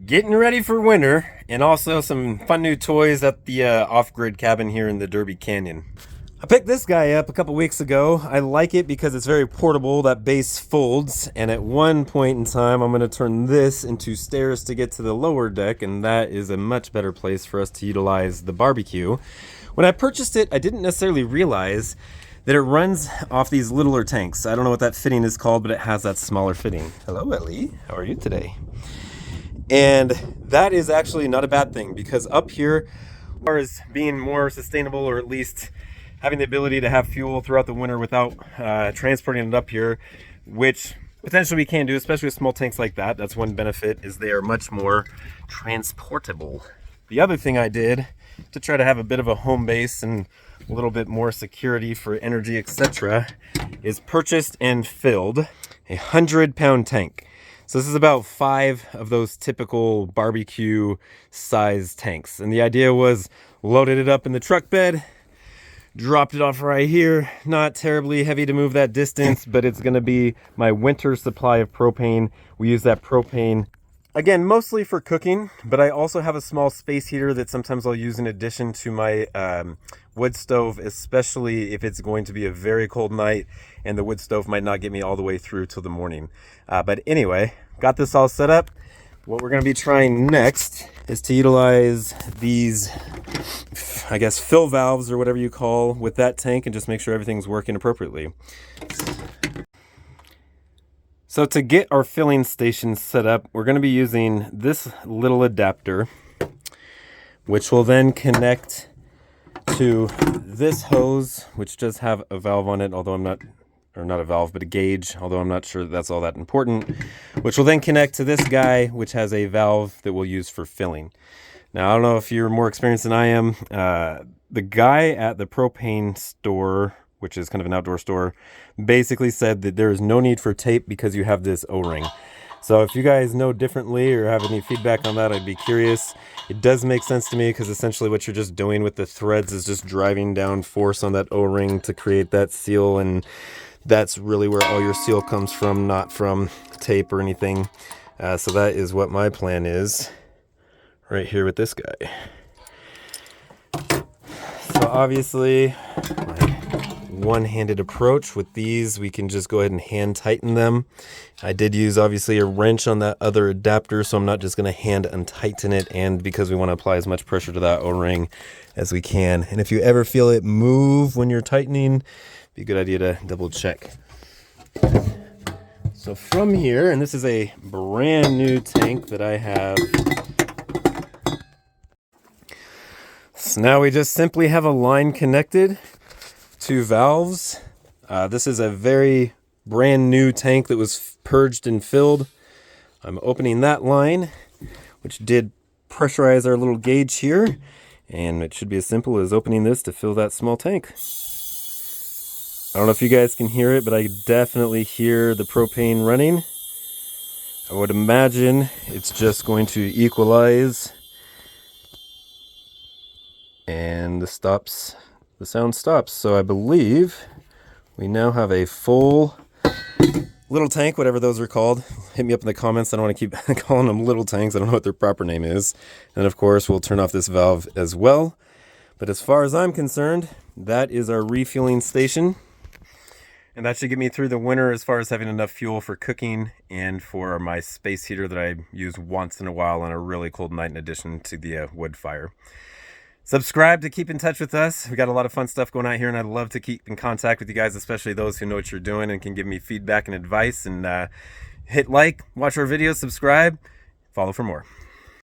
Getting ready for winter, and also some fun new toys at the off-grid cabin here in the Derby Canyon. I picked this guy up a couple weeks ago. I like it because it's very portable. That base folds, and at one point in time I'm going to turn this into stairs to get to the lower deck, and that is a much better place for us to utilize the barbecue. When I purchased it, I didn't necessarily realize that it runs off these littler tanks. I don't know what that fitting is called, but it has that smaller fitting. Hello, Ellie. How are you today? And that is actually not a bad thing, because up here, as far as being more sustainable, or at least having the ability to have fuel throughout the winter without transporting it up here, which potentially we can do, especially with small tanks like that. That's one benefit, is they are much more transportable. The other thing I did to try to have a bit of a home base and a little bit more security for energy, etc., is purchased and filled a 100-pound tank. So this is about 5 of those typical barbecue size tanks. And the idea was loaded it up in the truck bed, dropped it off right here. Not terribly heavy to move that distance, but it's gonna be my winter supply of propane. We use that propane, again, mostly for cooking, but I also have a small space heater that sometimes I'll use in addition to my wood stove, especially if it's going to be a very cold night and the wood stove might not get me all the way through till the morning. But anyway, got this all set up. What we're going to be trying next is to utilize these, I guess, fill valves or whatever you call with that tank, and just make sure everything's working appropriately. So to get our filling station set up, we're going to be using this little adapter, which will then connect to this hose, which does have a valve on it, although I'm not, or not a valve, but a gauge, although I'm not sure that's all that important, which will then connect to this guy, which has a valve that we'll use for filling. Now, I don't know if you're more experienced than I am. The guy at the propane store, which is kind of an outdoor store, basically said that there is no need for tape because you have this O-ring. So if you guys know differently or have any feedback on that, I'd be curious. It does make sense to me, because essentially what you're just doing with the threads is just driving down force on that O-ring to create that seal, and that's really where all your seal comes from, not from tape or anything. So that is what my plan is right here with this guy. So obviously, my one-handed approach with these, we can just go ahead and hand tighten them. I did use obviously a wrench on that other adapter, so I'm not just going to hand untighten it, and because we want to apply as much pressure to that O-ring as we can. And if you ever feel it move when you're tightening, it'd be a good idea to double check. So from here, and this is a brand new tank that I have, so now we just simply have a line connected to valves. This is a very brand new tank that was purged and filled. I'm opening that line, which did pressurize our little gauge here, and it should be as simple as opening this to fill that small tank. I don't know if you guys can hear it, but I definitely hear the propane running. I would imagine it's just going to equalize, and the sound stops. So I believe we now have a full little tank, whatever those are called. Hit me up in the comments. I don't want to keep calling them little tanks. I don't know what their proper name is. And of course, we'll turn off this valve as well. But as far as I'm concerned, that is our refueling station. And that should get me through the winter as far as having enough fuel for cooking and for my space heater that I use once in a while on a really cold night, in addition to the wood fire. Subscribe to keep in touch with us. We got a lot of fun stuff going on here, and I'd love to keep in contact with you guys, especially those who know what you're doing and can give me feedback and advice. And hit like, watch our videos, subscribe, follow for more.